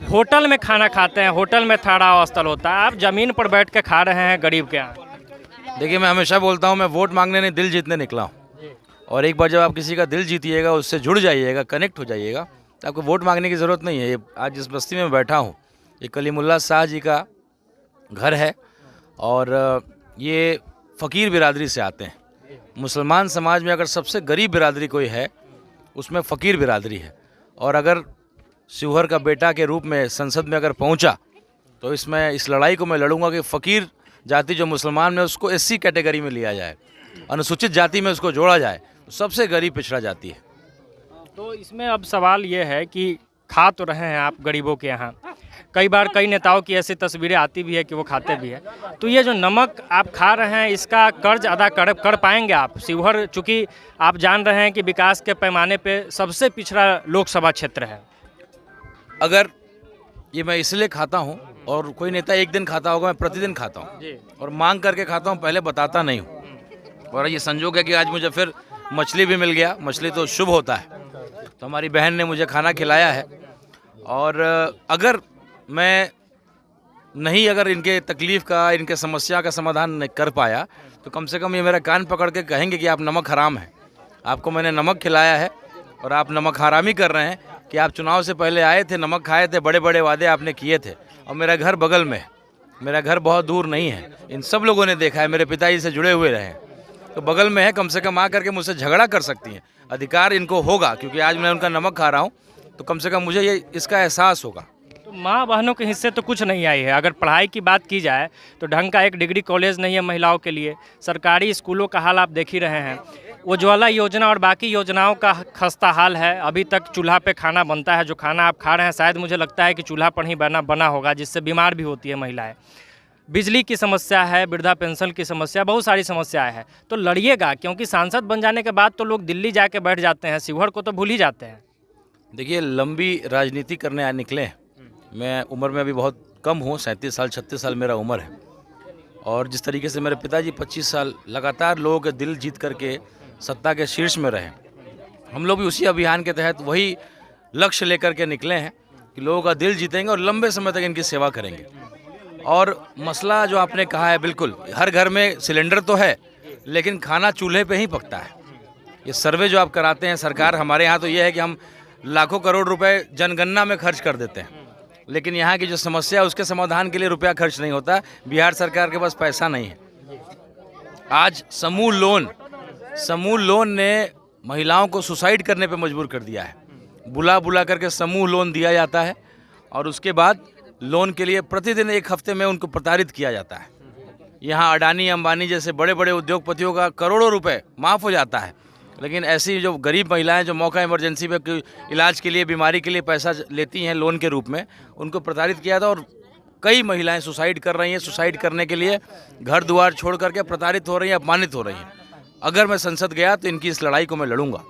Hotel में खाना खाते हैं, होटल में ठहराव स्थल होता है, आप ज़मीन पर बैठ के खा रहे हैं गरीब के यहाँ। देखिए, मैं हमेशा बोलता हूँ, मैं वोट मांगने नहीं दिल जीतने निकला हूँ। और एक बार जब आप किसी का दिल जीतिएगा, उससे जुड़ जाइएगा, कनेक्ट हो जाइएगा, तो आपको वोट मांगने की ज़रूरत नहीं है। ये आज जिस बस्ती में बैठा हूँ, ये कलीमुल्ला शाह जी का घर है और ये फ़कीर बिरादरी से आते हैं। मुसलमान समाज में अगर सबसे गरीब बिरादरी कोई है, उसमें फ़कीर बिरादरी है। और अगर शिवहर का बेटा के रूप में संसद में अगर पहुंचा, तो इसमें इस लड़ाई को मैं लड़ूंगा कि फ़कीर जाति जो मुसलमान में, उसको एससी कैटेगरी में लिया जाए, अनुसूचित जाति में उसको जोड़ा जाए। तो सबसे गरीब पिछड़ा जाति है। तो इसमें अब सवाल ये है कि खा तो रहे हैं आप गरीबों के यहाँ, कई बार कई नेताओं की ऐसी तस्वीरें आती भी है कि वो खाते भी है, तो ये जो नमक आप खा रहे हैं, इसका कर्ज अदा कर पाएंगे आप? शिवहर चूँकि आप जान रहे हैं कि विकास के पैमाने पे सबसे पिछड़ा लोकसभा क्षेत्र है। अगर ये मैं इसलिए खाता हूँ, और कोई नेता एक दिन खाता होगा, मैं प्रतिदिन खाता हूँ और मांग करके खाता हूँ, पहले बताता नहीं हूँ। और ये संजोग है कि आज मुझे फिर मछली भी मिल गया। मछली तो शुभ होता है, तो हमारी बहन ने मुझे खाना खिलाया है। और अगर मैं नहीं, अगर इनके तकलीफ़ का, इनके समस्या का समाधान नहीं कर पाया, तो कम से कम ये मेरा कान पकड़ के कहेंगे कि आप नमक हराम हैं, आपको मैंने नमक खिलाया है और आप नमक हरामी कर रहे हैं। कि आप चुनाव से पहले आए थे, नमक खाए थे, बड़े बड़े वादे आपने किए थे, और मेरा घर बगल में है, मेरा घर बहुत दूर नहीं है। इन सब लोगों ने देखा है, मेरे पिताजी से जुड़े हुए रहे हैं, तो बगल में है। कम से कम आ करके मुझसे झगड़ा कर सकती हैं, अधिकार इनको होगा, क्योंकि आज मैं उनका नमक खा रहा हूँ, तो कम से कम मुझे ये इसका एहसास होगा। तो माँ बहनों के हिस्से तो कुछ नहीं आई है। अगर पढ़ाई की बात की जाए तो ढंग का एक डिग्री कॉलेज नहीं है महिलाओं के लिए, सरकारी स्कूलों का हाल आप देख ही रहे हैं, उज्ज्वला योजना और बाकी योजनाओं का खस्ता हाल है। अभी तक चूल्हा पे खाना बनता है, जो खाना आप खा रहे हैं शायद मुझे लगता है कि चूल्हा पर ही बना होगा, जिससे बीमार भी होती है महिलाएं। बिजली की समस्या है, वृद्धा पेंशन की समस्या, बहुत सारी समस्याएं हैं। तो लड़िएगा, क्योंकि सांसद बन जाने के बाद तो लोग दिल्ली जाके बैठ जाते हैं, शिवहर को तो भूल ही जाते हैं। देखिए, लंबी राजनीति करने निकले हैं। मैं उम्र में अभी बहुत कम हूँ, 37 साल 36 साल मेरा उम्र है। और जिस तरीके से मेरे पिताजी 25 साल लगातार लोगों के दिल जीत करके सत्ता के शीर्ष में रहे, हम लोग भी उसी अभियान के तहत वही लक्ष्य लेकर के निकले हैं कि लोगों का दिल जीतेंगे और लंबे समय तक इनकी सेवा करेंगे। और मसला जो आपने कहा है, बिल्कुल, हर घर में सिलेंडर तो है, लेकिन खाना चूल्हे पे ही पकता है। ये सर्वे जो आप कराते हैं सरकार, हमारे यहाँ तो ये है कि हम लाखों करोड़ रुपए जनगणना में खर्च कर देते हैं, लेकिन यहाँ की जो समस्या है उसके समाधान के लिए रुपया खर्च नहीं होता। बिहार सरकार के पास पैसा नहीं है। आज समूह लोन ने महिलाओं को सुसाइड करने पे मजबूर कर दिया है। बुला करके समूह लोन दिया जाता है और उसके बाद लोन के लिए प्रतिदिन एक हफ्ते में उनको प्रताड़ित किया जाता है। यहाँ अडानी अंबानी जैसे बड़े बड़े उद्योगपतियों का करोड़ों रुपए माफ़ हो जाता है, लेकिन ऐसी जो गरीब महिलाएं जो मौका इमरजेंसी पे इलाज के लिए, बीमारी के लिए पैसा लेती हैं लोन के रूप में, उनको प्रताड़ित किया था। और कई महिलाएं सुसाइड कर रही हैं। सुसाइड करने के लिए घर द्वार छोड़ करके प्रताड़ित हो रही हैं, अपमानित हो रही हैं। अगर मैं संसद गया तो इनकी इस लड़ाई को मैं लड़ूंगा।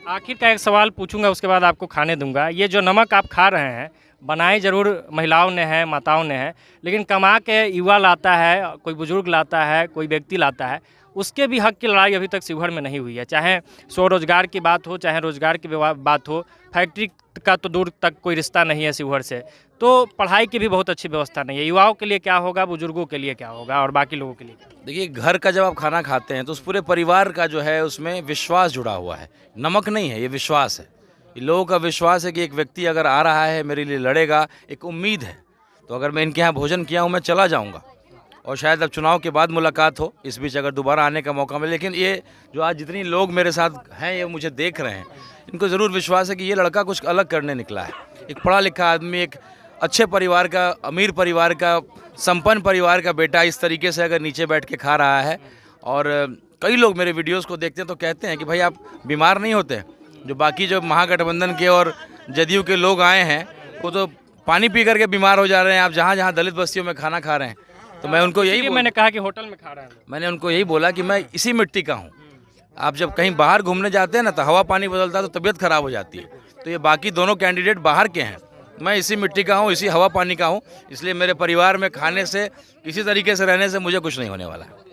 आखिर का एक सवाल पूछूंगा, उसके बाद आपको खाने दूंगा। ये जो नमक आप खा रहे हैं, बनाई ज़रूर महिलाओं ने है, माताओं ने है, लेकिन कमा के युवा लाता है, कोई बुजुर्ग लाता है, कोई व्यक्ति लाता है, उसके भी हक की लड़ाई अभी तक शिवहर में नहीं हुई है। चाहे स्वरोजगार की बात हो, चाहे रोजगार की बात हो, फैक्ट्री का तो दूर तक कोई रिश्ता नहीं है शिवहर से। तो पढ़ाई की भी बहुत अच्छी व्यवस्था नहीं है। युवाओं के लिए क्या होगा, बुजुर्गों के लिए क्या होगा, और बाकी लोगों के लिए क्या? देखिए, घर का जब आप खाना खाते हैं तो उस पूरे परिवार का जो है उसमें विश्वास जुड़ा हुआ है। नमक नहीं है, ये विश्वास है। ये लोगों का विश्वास है कि एक व्यक्ति अगर आ रहा है, मेरे लिए लड़ेगा, एक उम्मीद है। तो अगर मैं इनके यहाँ भोजन किया हूँ, मैं चला जाऊँगा और शायद अब चुनाव के बाद मुलाकात हो, इस बीच अगर दोबारा आने का मौका मिले। लेकिन ये जो आज जितनी लोग मेरे साथ हैं, ये मुझे देख रहे हैं, इनको ज़रूर विश्वास है कि ये लड़का कुछ अलग करने निकला है। एक पढ़ा लिखा आदमी, एक अच्छे परिवार का, अमीर परिवार का, संपन्न परिवार का बेटा इस तरीके से अगर नीचे बैठ के खा रहा है। और कई लोग मेरे वीडियोज़ को देखते हैं तो कहते हैं कि भाई आप बीमार नहीं होते। जो बाकी जो महागठबंधन के और जदयू के लोग आए हैं, वो तो पानी पी करके बीमार हो जा रहे हैं। आप जहाँ जहाँ दलित बस्तियों में खाना खा रहे हैं, तो मैं उनको मैंने कहा कि होटल में खा रहे हैं। मैंने उनको यही बोला कि मैं इसी मिट्टी का हूँ। आप जब कहीं बाहर घूमने जाते हैं ना, तो हवा पानी बदलता है तो तबीयत खराब हो जाती है। तो ये बाकी दोनों कैंडिडेट बाहर के हैं, मैं इसी मिट्टी का हूँ, इसी हवा पानी का हूँ। इसलिए मेरे परिवार में खाने से, किसी तरीके से रहने से मुझे कुछ नहीं होने वाला है।